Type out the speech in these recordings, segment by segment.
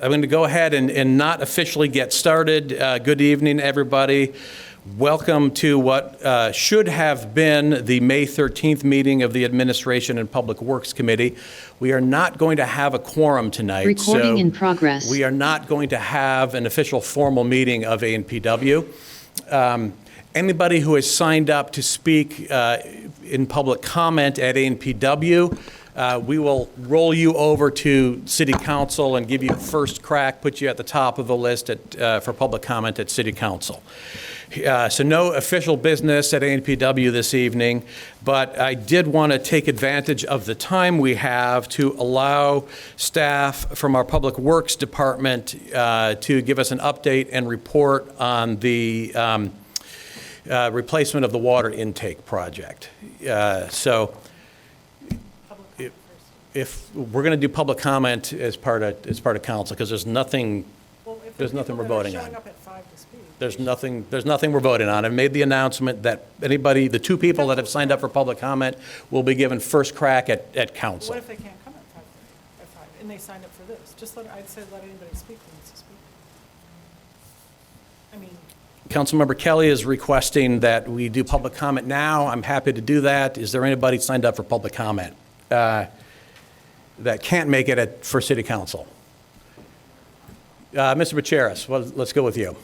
I'm going to go ahead and not officially get started. Good evening, everybody. Welcome to what should have been the May 13th meeting of the Administration and Public Works Committee. We are not going to have a quorum tonight. Recording in progress. We are not going to have an official formal meeting of ANPW. Anybody who has signed up to speak in public comment at ANPW, we will roll you over to City Council and give you first crack, put you at the top of the list for public comment at City Council. So no official business at ANPW this evening, but I did want to take advantage of the time we have to allow staff from our Public Works Department to give us an update and report on the replacement of the water intake project. So if we're going to do public comment as part of council, because there's nothing we're voting on. There's nothing we're voting on. I've made the announcement that the two people that have signed up for public comment will be given first crack at council. What if they can't come at 5 and they signed up for this? I'd say let anybody speak who wants to speak. I mean, Councilmember Kelly is requesting that we do public comment now. I'm happy to do that. Is there anybody signed up for public comment that can't make it for City Council? Mr. Bucheras, well, let's go with you.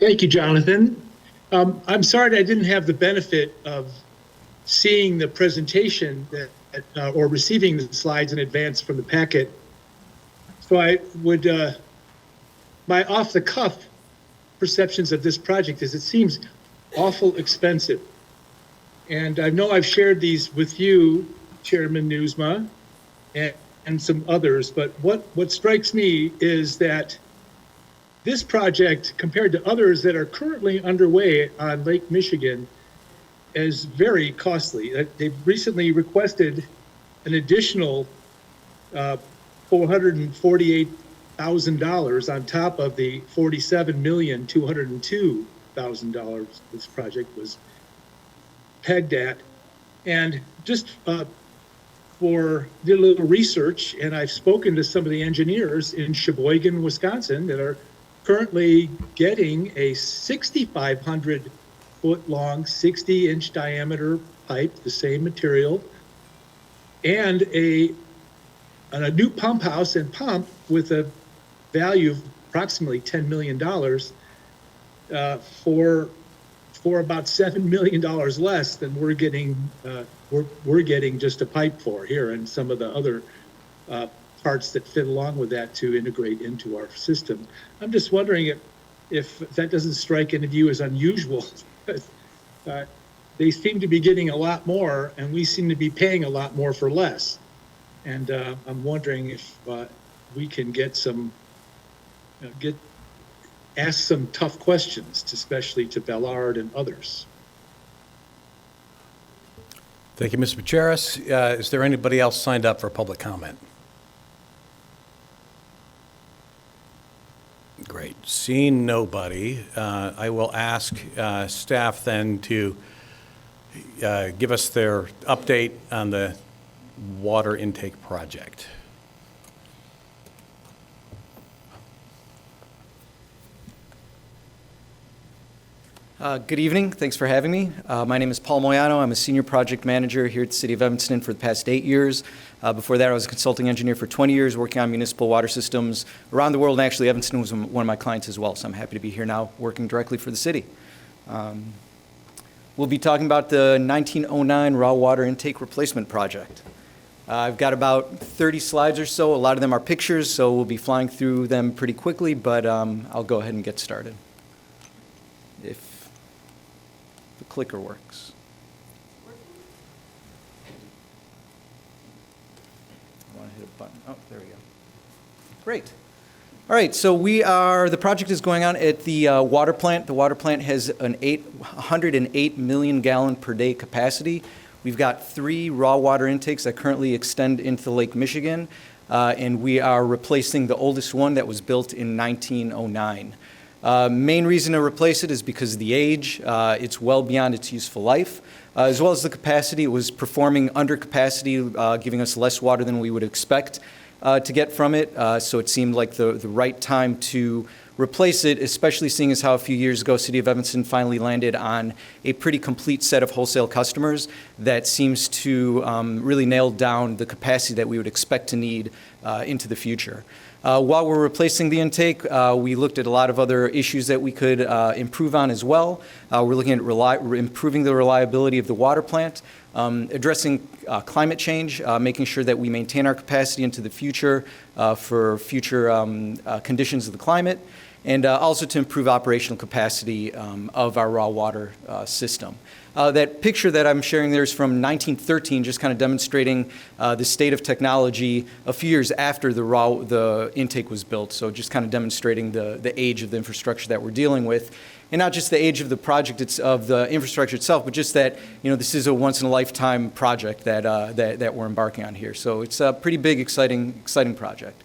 Thank you, Jonathan. I'm sorry that I didn't have the benefit of seeing the presentation or receiving the slides in advance from the packet. So I would, my off-the-cuff perceptions of this project is it seems awful expensive. And I know I've shared these with you, Chairman Newsma, and some others, but what strikes me is that this project, compared to others that are currently underway on Lake Michigan, is very costly. They've recently requested an additional $448,000 on top of the $47,202,000 this project was pegged at. And just did a little research, and I've spoken to some of the engineers in Sheboygan, Wisconsin, that are currently getting a 6,500 foot long, 60-inch diameter pipe, the same material, and a new pump house and pump with a value of approximately $10 million for about $7 million less than we're getting just a pipe for here, and some of the other parts that fit along with that to integrate into our system. I'm just wondering if that doesn't strike any of you as unusual. They seem to be getting a lot more, and we seem to be paying a lot more for less. And I'm wondering if we can ask some tough questions, especially to Ballard and others. Thank you, Mr. Bucheras. Is there anybody else signed up for public comment? Great. Seeing nobody, I will ask staff then to give us their update on the water intake project. Good evening. Thanks for having me. My name is Paul Moyano. I'm a senior project manager here at the City of Evanston for the past 8 years. Before that, I was a consulting engineer for 20 years working on municipal water systems around the world, and actually Evanston was one of my clients as well, so I'm happy to be here now working directly for the city. We'll be talking about the 1909 raw water intake replacement project. I've got about 30 slides or so. A lot of them are pictures, so we'll be flying through them pretty quickly, but I'll go ahead and get started. If the clicker works. I want to hit a button. Oh, there we go. Great. All right, so the project is going on at the water plant. The water plant has an 108 million gallon per day capacity. We've got 3 raw water intakes that currently extend into Lake Michigan, and we are replacing the oldest one that was built in 1909. Main reason to replace it is because of the age. It's well beyond its useful life. As well as the capacity, it was performing under capacity, giving us less water than we would expect to get from it. So it seemed like the right time to replace it, especially seeing as how a few years ago, City of Evanston finally landed on a pretty complete set of wholesale customers that seems to really nail down the capacity that we would expect to need into the future. While we're replacing the intake, we looked at a lot of other issues that we could improve on as well. We're looking at improving the reliability of the water plant, addressing climate change, making sure that we maintain our capacity into the future for future conditions of the climate, and also to improve operational capacity of our raw water system. That picture that I'm sharing there is from 1913, just kind of demonstrating the state of technology a few years after the intake was built. So just kind of demonstrating the age of the infrastructure that we're dealing with. And not just the age of the project, of the infrastructure itself, but just that, this is a once-in-a-lifetime project that we're embarking on here. So it's a pretty big, exciting project.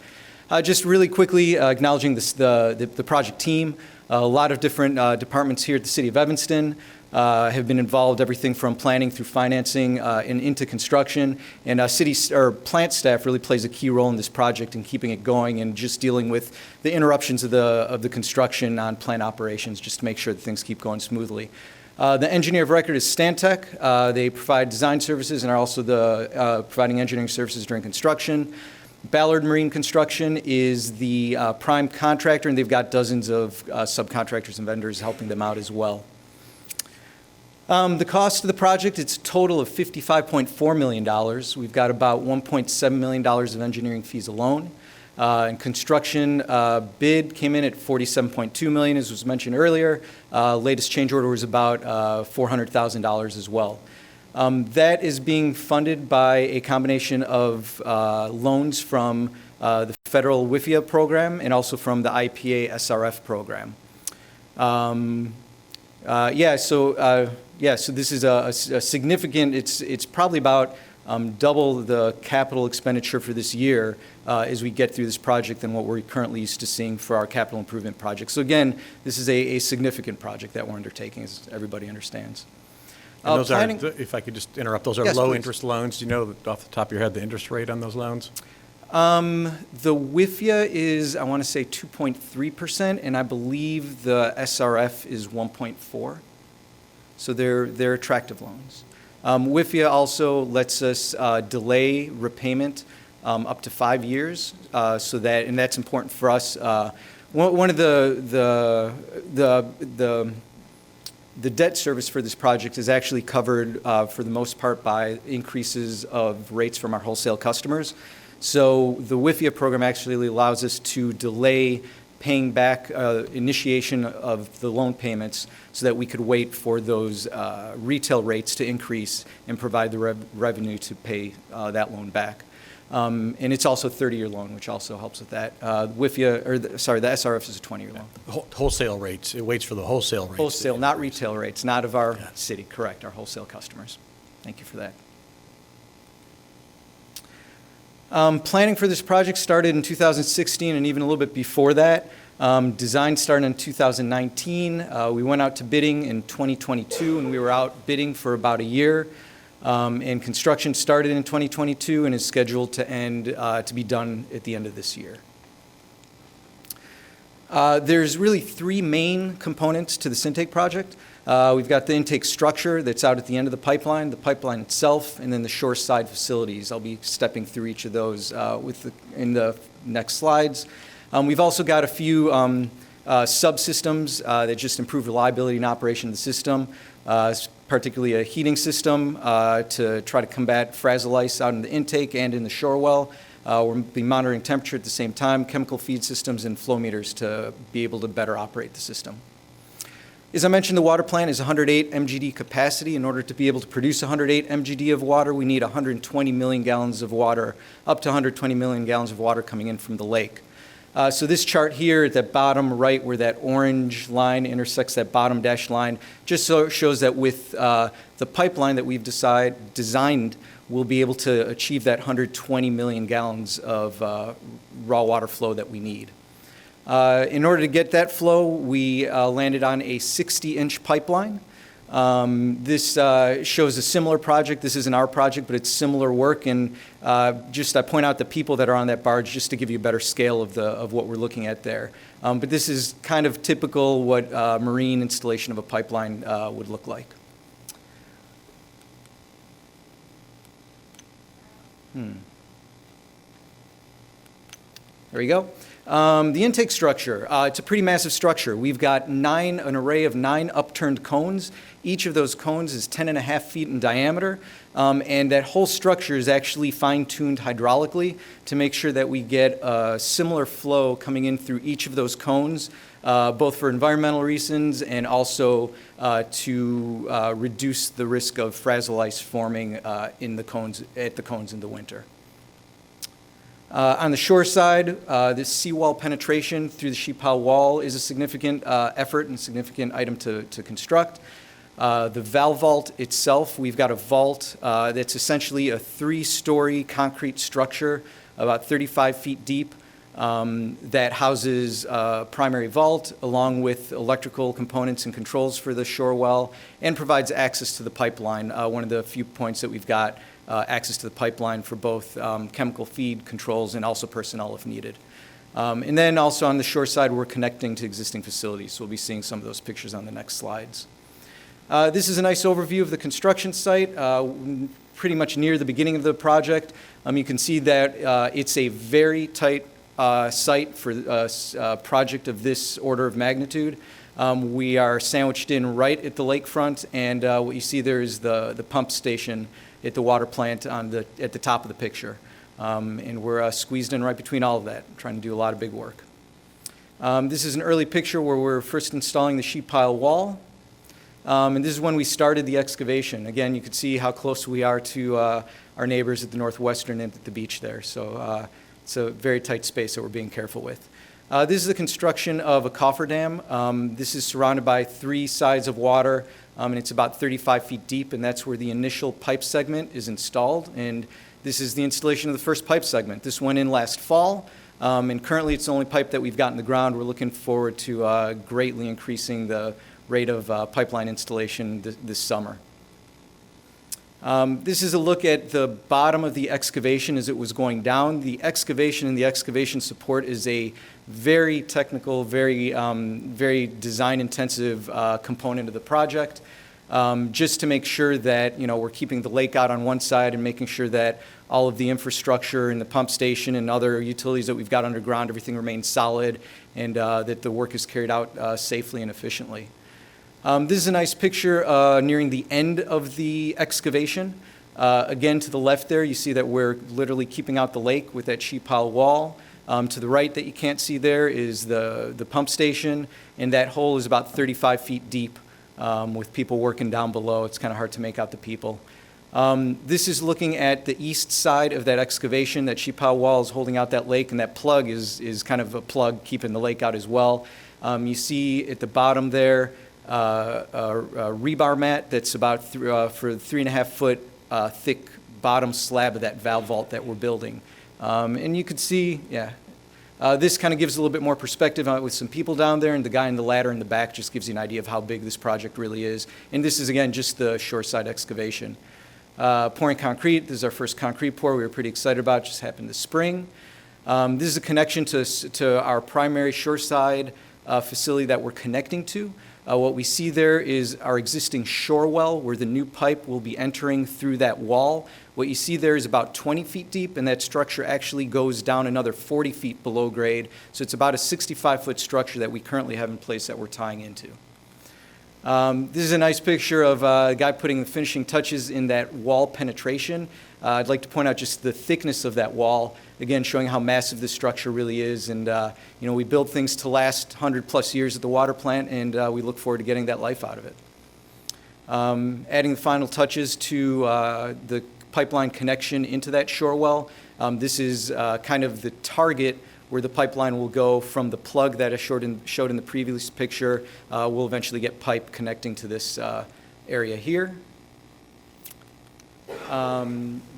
Just really quickly acknowledging the project team. A lot of different departments here at the City of Evanston have been involved, everything from planning through financing and into construction. And plant staff really plays a key role in this project in keeping it going and just dealing with the interruptions of the construction on plant operations, just to make sure that things keep going smoothly. The engineer of record is Stantec. They provide design services and are also providing engineering services during construction. Ballard Marine Construction is the prime contractor, and they've got dozens of subcontractors and vendors helping them out as well. The cost of the project, it's a total of $55.4 million. We've got about $1.7 million of engineering fees alone. And construction bid came in at $47.2 million, as was mentioned earlier. Latest change order was about $400,000 as well. That is being funded by a combination of loans from the federal WIFIA program and also from the IPA SRF program. So this is a significant, it's probably about double the capital expenditure for this year as we get through this project than what we're currently used to seeing for our capital improvement projects. So again, this is a significant project that we're undertaking, as everybody understands. And those are, if I could just interrupt, those are Yes, low-interest loans. Do you know off the top of your head the interest rate on those loans? The WIFIA is, I want to say, 2.3%, and I believe the SRF is 1.4%. So they're attractive loans. WIFIA also lets us delay repayment up to 5 years, and that's important for us. One of the debt service for this project is actually covered for the most part by increases of rates from our wholesale customers. So the WIFIA program actually allows us to delay paying back initiation of the loan payments so that we could wait for those retail rates to increase and provide the revenue to pay that loan back. And it's also a 30-year loan, which also helps with that. The SRF is a 20-year loan. Wholesale rates. It waits for the wholesale rates. Wholesale, not retail rates, not of our city, correct, our wholesale customers. Thank you for that. Planning for this project started in 2016 and even a little bit before that. Design started in 2019. We went out to bidding in 2022, and we were out bidding for about a year. And construction started in 2022 and is scheduled to be done at the end of this year. There's really three main components to this intake project. We've got the intake structure that's out at the end of the pipeline itself, and then the shore side facilities. I'll be stepping through each of those in the next slides. We've also got a few subsystems that just improve reliability and operation of the system, particularly a heating system to try to combat frazzle ice out in the intake and in the shore well. We'll be monitoring temperature at the same time, chemical feed systems, and flow meters to be able to better operate the system. As I mentioned, the water plant is 108 MGD capacity. In order to be able to produce 108 MGD of water, we need 120 million gallons of water, up to 120 million gallons of water coming in from the lake. So this chart here at the bottom right, where that orange line intersects that bottom dashed line, just shows that with the pipeline that we've designed, we'll be able to achieve that 120 million gallons of raw water flow that we need. In order to get that flow, we landed on a 60-inch pipeline. This shows a similar project. This isn't our project, but it's similar work. And I point out the people that are on that barge just to give you a better scale of what we're looking at there. But this is kind of typical what marine installation of a pipeline would look like. There we go. The intake structure, it's a pretty massive structure. We've got an array of 9 upturned cones. Each of those cones is 10.5 feet in diameter, and that whole structure is actually fine-tuned hydraulically to make sure that we get a similar flow coming in through each of those cones, both for environmental reasons and also to reduce the risk of frazzle ice forming at the cones in the winter. On the shore side, this seawall penetration through the sheet pile wall is a significant effort and significant item to construct. The valve vault itself, we've got a vault that's essentially a 3-story concrete structure about 35 feet deep that houses a primary vault along with electrical components and controls for the shore well and provides access to the pipeline, one of the few points that we've got access to the pipeline for both chemical feed controls and also personnel if needed. And then also on the shore side, we're connecting to existing facilities. So we'll be seeing some of those pictures on the next slides. This is a nice overview of the construction site, pretty much near the beginning of the project. You can see that it's a very tight site for a project of this order of magnitude. We are sandwiched in right at the lakefront, and what you see there is the pump station at the water plant at the top of the picture. And we're squeezed in right between all of that, trying to do a lot of big work. This is an early picture where we're first installing the sheet pile wall. And this is when we started the excavation. Again, you can see how close we are to our neighbors at the northwestern end at the beach there. So it's a very tight space that we're being careful with. This is the construction of a cofferdam. This is surrounded by 3 sides of water, and it's about 35 feet deep, and that's where the initial pipe segment is installed. And this is the installation of the first pipe segment. This went in last fall, and currently it's the only pipe that we've got in the ground. We're looking forward to greatly increasing the rate of pipeline installation this summer. This is a look at the bottom of the excavation as it was going down. The excavation and the excavation support is a very technical, very design-intensive component of the project, just to make sure that we're keeping the lake out on one side and making sure that all of the infrastructure and the pump station and other utilities that we've got underground, everything remains solid, and that the work is carried out safely and efficiently. This is a nice picture nearing the end of the excavation. Again, to the left there, you see that we're literally keeping out the lake with that sheet pile wall. To the right that you can't see there is the pump station, and that hole is about 35 feet deep with people working down below. It's kind of hard to make out the people. This is looking at the east side of that excavation. That sheet pile wall is holding out that lake, and that plug is kind of a plug keeping the lake out as well. You see at the bottom there a rebar mat that's about for 3.5 foot thick bottom slab of that valve vault that we're building. And you could see, this kind of gives a little bit more perspective with some people down there, and the guy in the ladder in the back just gives you an idea of how big this project really is. And this is, again, just the shoreside excavation. Pouring concrete, this is our first concrete pour we were pretty excited about, just happened this spring. This is a connection to our primary shoreside facility that we're connecting to. What we see there is our existing shore well where the new pipe will be entering through that wall. What you see there is about 20 feet deep, and that structure actually goes down another 40 feet below grade. So it's about a 65-foot structure that we currently have in place that we're tying into. This is a nice picture of a guy putting the finishing touches in that wall penetration. I'd like to point out just the thickness of that wall, again, showing how massive this structure really is. And, we build things to last 100-plus years at the water plant, and we look forward to getting that life out of it. Adding the final touches to the pipeline connection into that shore well. This is kind of the target where the pipeline will go from the plug that I showed in the previous picture. We'll eventually get pipe connecting to this area here.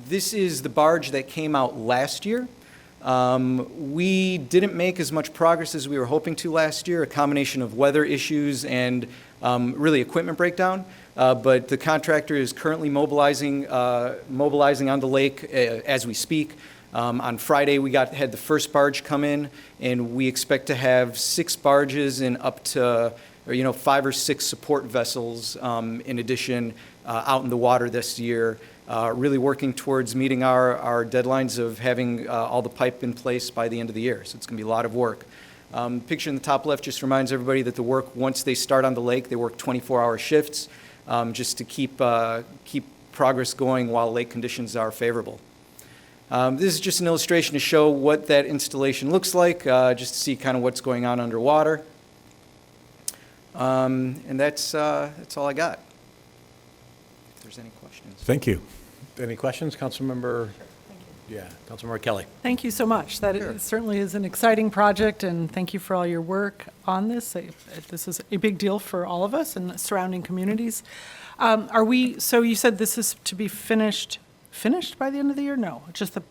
This is the barge that came out last year. We didn't make as much progress as we were hoping to last year, a combination of weather issues and really equipment breakdown. But the contractor is currently mobilizing on the lake as we speak. On Friday, we had the first barge come in, and we expect to have 6 barges and up to 5 or 6 support vessels in addition out in the water this year. Really working towards meeting our deadlines of having all the pipe in place by the end of the year. So it's going to be a lot of work. Picture in the top left just reminds everybody that the work, once they start on the lake, they work 24-hour shifts just to keep progress going while lake conditions are favorable. This is just an illustration to show what that installation looks like, just to see kind of what's going on underwater. And that's all I got. If there's any questions. Thank you. Any questions, Councilmember? Yeah, Councilmember Kelly. Thank you so much. That certainly is an exciting project, and thank you for all your work on this. This is a big deal for all of us and the surrounding communities. So you said this is to be finished by the end of the year? No, just the...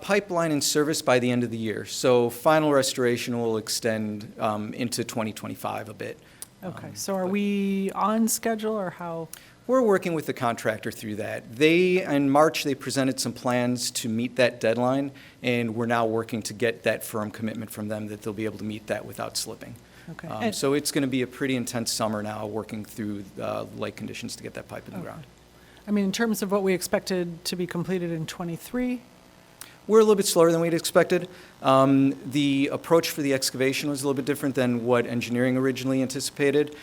Pipeline in service by the end of the year. So final restoration will extend into 2025 a bit. Okay, so are we on schedule, or how? We're working with the contractor through that. In March, they presented some plans to meet that deadline, and we're now working to get that firm commitment from them that they'll be able to meet that without slipping. Okay. So it's going to be a pretty intense summer now, working through lake conditions to get that pipe in the ground. I mean, in terms of what we expected to be completed in '23? We're a little bit slower than we'd expected. The approach for the excavation was a little bit different than what engineering originally anticipated.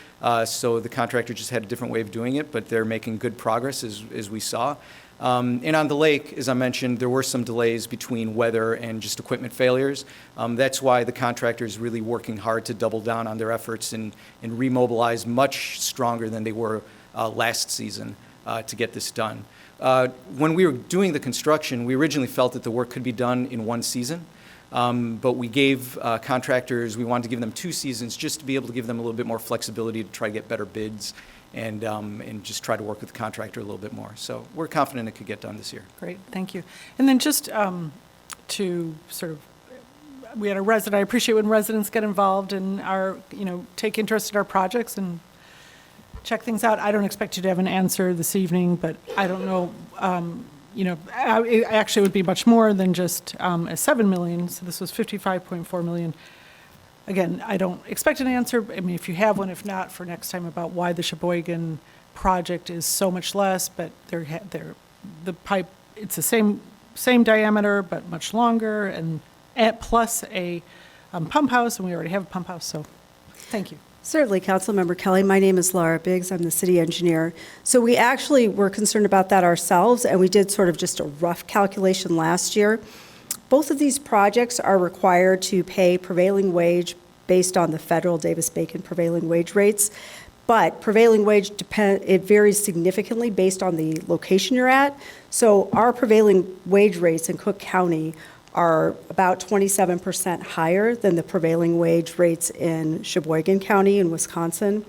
So the contractor just had a different way of doing it, but they're making good progress as we saw. And on the lake, as I mentioned, there were some delays between weather and just equipment failures. That's why the contractor is really working hard to double down on their efforts and remobilize much stronger than they were last season to get this done. When we were doing the construction, we originally felt that the work could be done in one season, but we gave contractors, we wanted to give them 2 seasons just to be able to give them a little bit more flexibility to try to get better bids and just try to work with the contractor a little bit more. So we're confident it could get done this year. Great, thank you. And then just to sort of, we had a resident, I appreciate when residents get involved and take interest in our projects and check things out. I don't expect you to have an answer this evening, but I don't know, it actually would be much more than just a 7 million, so this was 55.4 million. Again, I don't expect an answer. I mean, if you have one, if not, for next time, about why the Sheboygan project is so much less, but the pipe, it's the same diameter, but much longer, and plus a pump house, and we already have a pump house, so thank you. Certainly, Councilmember Kelly. My name is Laura Biggs. I'm the city engineer. So we actually were concerned about that ourselves, and we did sort of just a rough calculation last year. Both of these projects are required to pay prevailing wage based on the federal Davis-Bacon prevailing wage rates. But prevailing wage, it varies significantly based on the location you're at. So our prevailing wage rates in Cook County are about 27% higher than the prevailing wage rates in Sheboygan County in Wisconsin.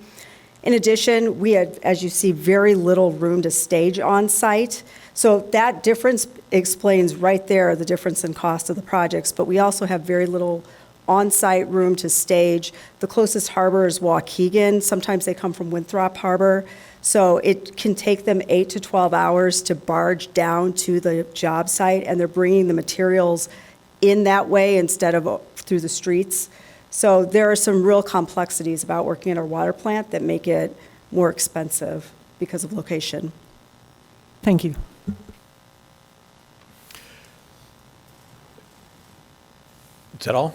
In addition, we had, as you see, very little room to stage on site. So that difference explains right there the difference in cost of the projects, but we also have very little on-site room to stage. The closest harbor is Waukegan. Sometimes they come from Winthrop Harbor. So it can take them 8 to 12 hours to barge down to the job site, and they're bringing the materials in that way instead of through the streets. So there are some real complexities about working at our water plant that make it more expensive because of location. Thank you. Is that all?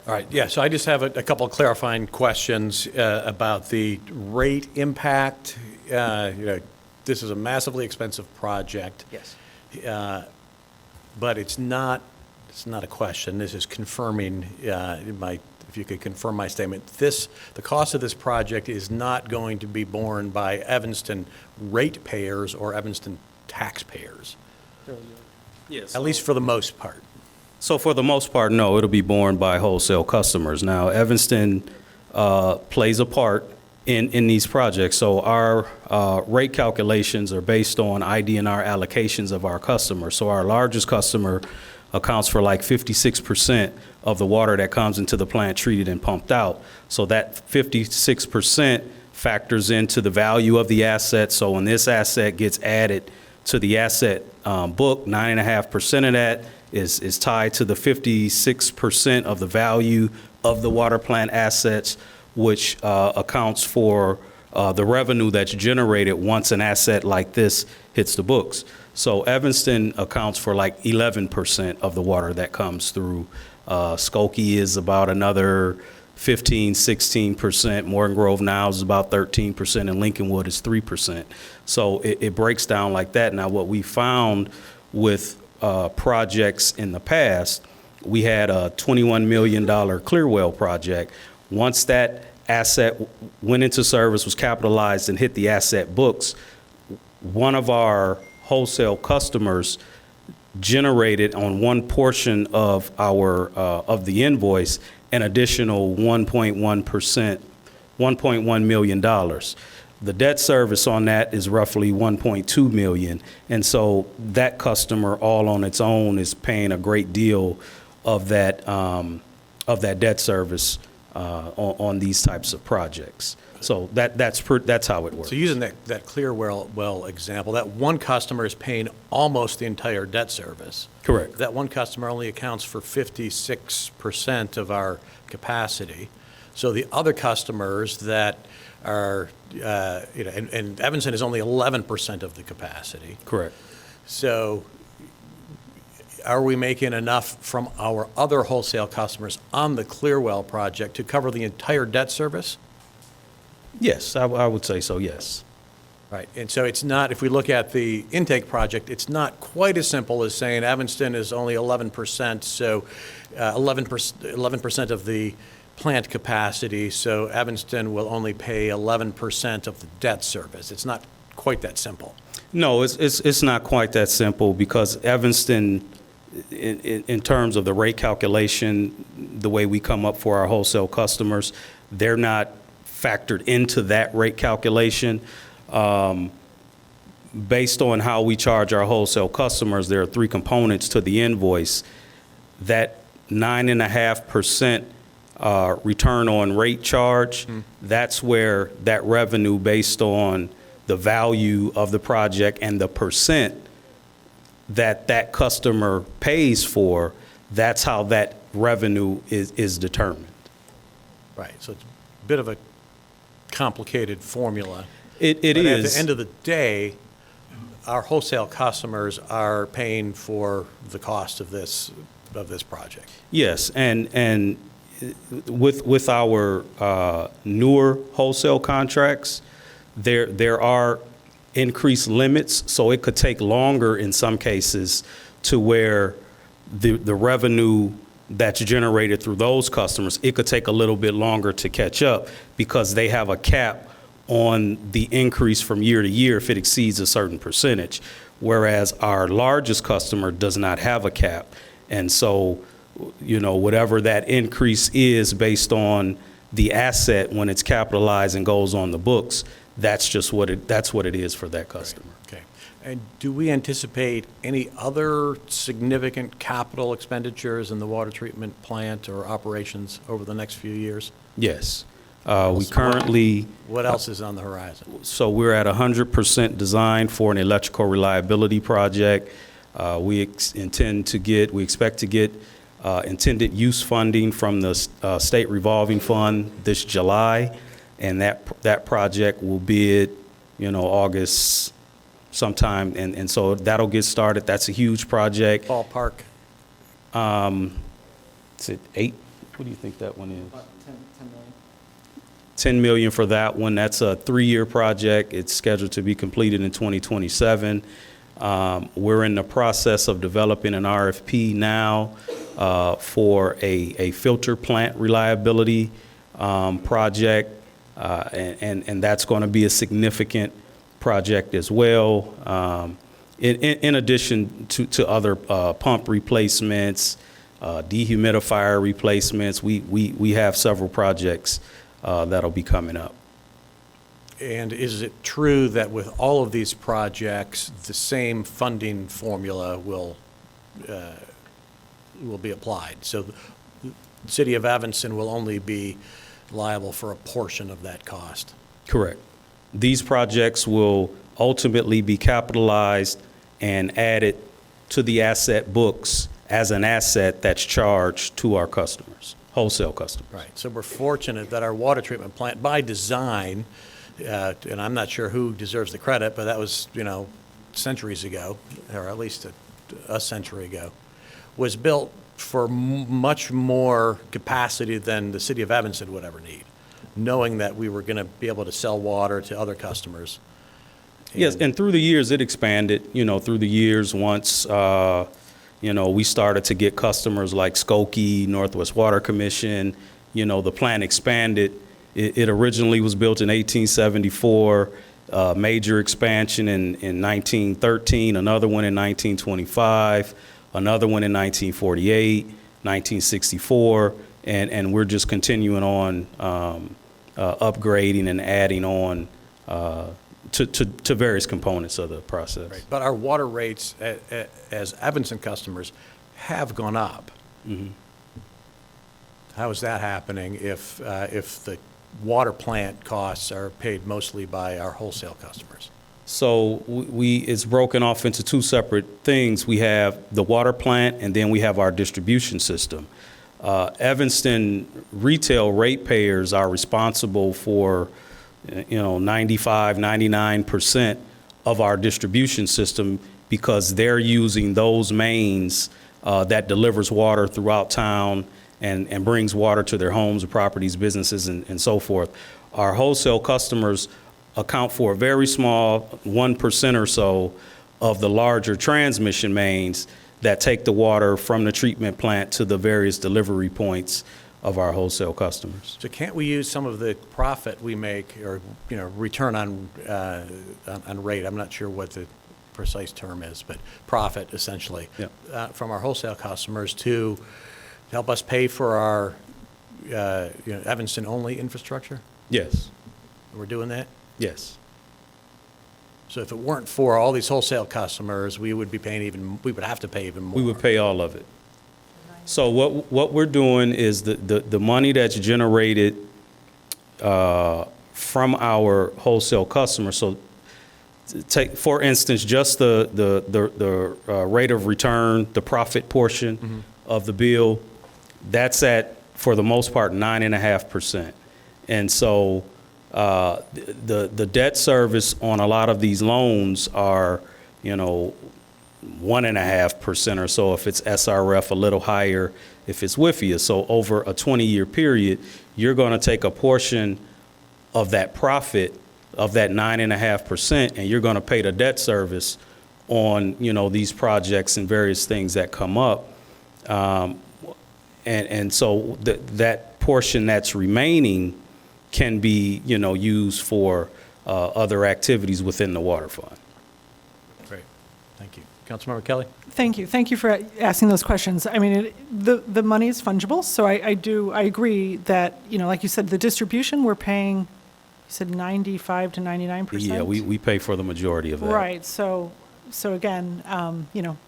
All right, yeah, so I just have a couple of clarifying questions about the rate impact. This is a massively expensive project. Yes. But it's not a question. This is confirming if you could confirm my statement. The cost of this project is not going to be borne by Evanston ratepayers or Evanston taxpayers. Yes. At least for the most part. So for the most part, no, it'll be borne by wholesale customers. Now, Evanston plays a part in these projects. So our rate calculations are based on IDNR allocations of our customers. So our largest customer accounts for like 56% of the water that comes into the plant treated and pumped out. So that 56% factors into the value of the asset. So when this asset gets added to the asset book, 9.5% of that is tied to the 56% of the value of the water plant assets, which accounts for the revenue that's generated once an asset like this hits the books. So Evanston accounts for like 11% of the water that comes through. Skokie is about another 15, 16%. Morgan Grove now is about 13%, and Lincolnwood is 3%. So it breaks down like that. Now, what we found with projects in the past, we had a $21 million Clearwell project. Once that asset went into service, was capitalized, and hit the asset books, one of our wholesale customers generated on one portion of our of the invoice an additional 1.1 million dollars. The debt service on that is roughly 1.2 million, and so that customer all on its own is paying a great deal of that debt service on these types of projects. So that's how it works. So using that Clearwell example, that one customer is paying almost the entire debt service. Correct. That one customer only accounts for 56% of our capacity. So the other customers that are, and Evanston is only 11% of the capacity. Correct. So are we making enough from our other wholesale customers on the Clearwell project to cover the entire debt service? Yes, I would say so, yes. Right, and so it's not, if we look at the intake project, it's not quite as simple as saying Evanston is only 11%, so 11% of the plant capacity, so Evanston will only pay 11% of the debt service. It's not quite that simple. No, it's not quite that simple, because Evanston, in terms of the rate calculation, the way we come up for our wholesale customers, they're not factored into that rate calculation. Based on how we charge our wholesale customers, there are three components to the invoice. That 9.5% return on rate charge, that's where that revenue based on the value of the project and the percent that customer pays for, that's how that revenue is determined. Right, so it's a bit of a complicated formula. It But is. at the end of the day, our wholesale customers are paying for the cost of this project. Yes, and with our newer wholesale contracts, there are increased limits, so it could take longer in some cases to where the revenue that's generated through those customers, it could take a little bit longer to catch up, because they have a cap on the increase from year to year if it exceeds a certain percentage, whereas our largest customer does not have a cap. And so, whatever that increase is based on the asset when it's capitalized and goes on the books, that's what it is for that customer. Okay. And do we anticipate any other significant capital expenditures in the water treatment plant or operations over the next few years? Yes. We currently, What else is on the horizon? so we're at 100% design for an electrical reliability project. We expect to get intended use funding from the state revolving fund this July, and that project will bid, August sometime, and so that'll get started. That's a huge project. Ballpark? Is it 8? What do you think that one is? 10 million for that one. That's a 3-year project. It's scheduled to be completed in 2027. We're in the process of developing an RFP now for a filter plant reliability project, and that's going to be a significant project as well. In addition to other pump replacements, dehumidifier replacements, we have several projects that'll be coming up. And is it true that with all of these projects, the same funding formula will will be applied. So the city of Evanston will only be liable for a portion of that cost. Correct. These projects will ultimately be capitalized and added to the asset books as an asset that's charged to our customers, wholesale customers. Right. So we're fortunate that our water treatment plant, by design, and I'm not sure who deserves the credit, but that was, centuries ago, or at least a century ago, was built for much more capacity than the city of Evanston would ever need, knowing that we were going to be able to sell water to other customers. Yes, and through the years, it expanded, through the years, once, we started to get customers like Skokie, Northwest Water Commission, the plant expanded. It originally was built in 1874, major expansion in 1913, another one in 1925, another one in 1948, 1964, and we're just continuing on upgrading and adding on to various components of the process. Right. But our water rates as Evanston customers have gone up. Mm-hmm. How is that happening if the water plant costs are paid mostly by our wholesale customers? So it's broken off into two separate things. We have the water plant, and then we have our distribution system. Evanston retail ratepayers are responsible for 95, 99% of our distribution system because they're using those mains that delivers water throughout town and brings water to their homes, properties, businesses, and so forth. Our wholesale customers account for a very small 1% or so of the larger transmission mains that take the water from the treatment plant to the various delivery points of our wholesale customers. So can't we use some of the profit we make, or return on rate? I'm not sure what the precise term is, but profit essentially, Yeah. from our wholesale customers to help us pay for our Evanston only infrastructure. Yes, We're doing that. yes. So if it weren't for all these wholesale customers, we would have to pay even more. We would pay all of it. So what we're doing is the money that's generated from our wholesale customers. So take, for instance, just the rate of return, the profit portion of the bill, that's at, for the most part, 9.5%. And so the debt service on a lot of these loans are, 1.5% or so if it's SRF, a little higher if it's WIFIA. So over a 20-year period, you're going to take a portion of that profit of that 9.5%, and you're going to pay the debt service on, these projects and various things that come up. And so that portion that's remaining can be, used for other activities within the water fund. Great. Thank you. Councilmember Kelly? Thank you. Thank you for asking those questions. I mean, the money is fungible, so I agree that, like you said, the distribution, we're paying, you said 95 to 99%? Yeah, we pay for the majority of that. Right. So again,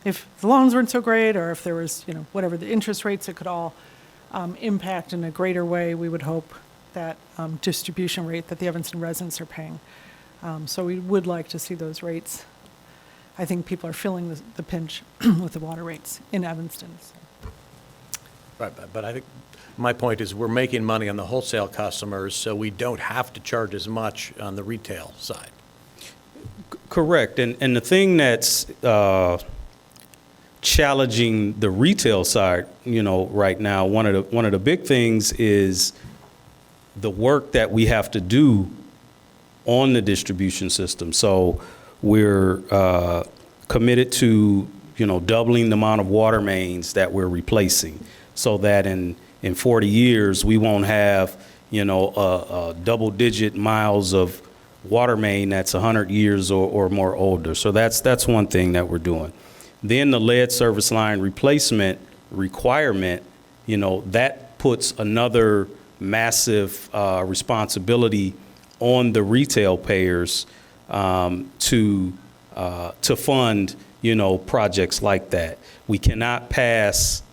if the loans weren't so great, or if there was, whatever the interest rates, it could all impact in a greater way, we would hope, that distribution rate that the Evanston residents are paying. So we would like to see those rates. I think people are feeling the pinch with the water rates in Evanston. So. Right, but I think my point is we're making money on the wholesale customers, so we don't have to charge as much on the retail side. Correct. And the thing that's challenging the retail side, right now, one of the big things is the work that we have to do on the distribution system. So we're committed to, doubling the amount of water mains that we're replacing, so that in 40 years, we won't have, a double-digit miles of water main that's 100 years or more older. So that's one thing that we're doing. Then the lead service line replacement requirement, that puts another massive responsibility on the retail payers to fund, projects like that. We cannot pass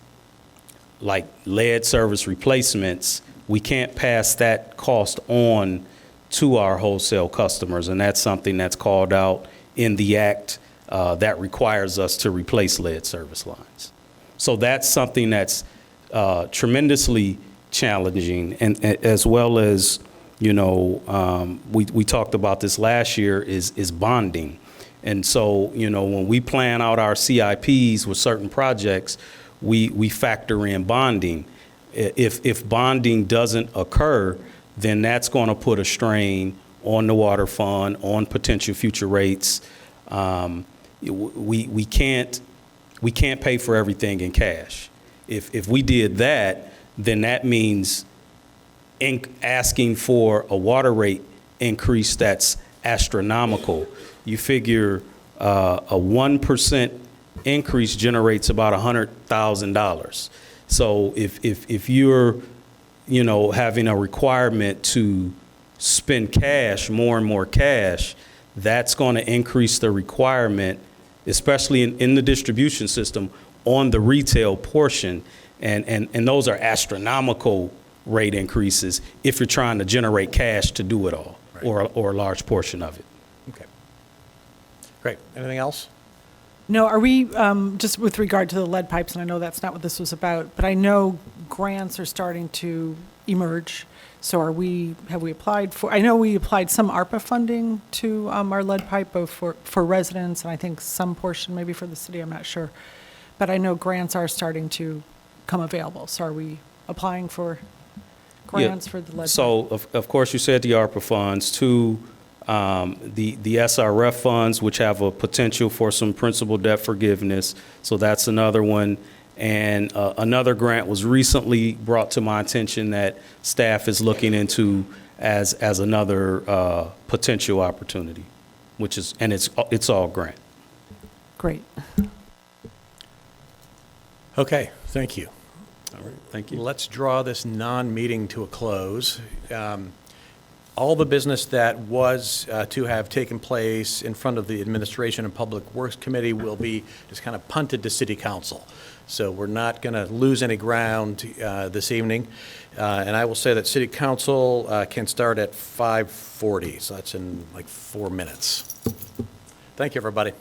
like lead service replacements, we can't pass that cost on to our wholesale customers, and that's something that's called out in the act that requires us to replace lead service lines. So that's something that's tremendously challenging, and as well as, you know, we talked about this last year, is bonding. And so, you know, when we plan out our CIPs with certain projects, we factor in bonding. If bonding doesn't occur, then that's going to put a strain on the water fund, on potential future rates. We can't pay for everything in cash. If we did that, then that means asking for a water rate increase that's astronomical. You figure a 1% increase generates about $100,000. So if you're, you know, having a requirement to spend cash, more and more cash, that's going to increase the requirement, especially in the distribution system, on the retail portion. And those are astronomical rate increases if you're trying to generate cash to do it all, right, or a large portion of it. Okay. Great. Anything else? No, are we, just with regard to the lead pipes, and I know that's not what this was about, but I know grants are starting to emerge. So have we applied for, I know we applied some ARPA funding to our lead pipe, both for residents and I think some portion maybe for the city, I'm not sure. But I know grants are starting to come available. So are we applying for grants for the lead pipe? So, of course, you said the ARPA funds, to the SRF funds, which have a potential for some principal debt forgiveness. So that's another one. And another grant was recently brought to my attention that staff is looking into as another potential opportunity, which is, and it's all grant. Great. Okay, thank you. All right, thank you. Let's draw this non-meeting to a close. All the business that was to have taken place in front of the Administration and Public Works Committee will be just kind of punted to City Council. So we're not going to lose any ground this evening. And I will say that City Council can start at 5:40, so that's in like 4 minutes. Thank you, everybody.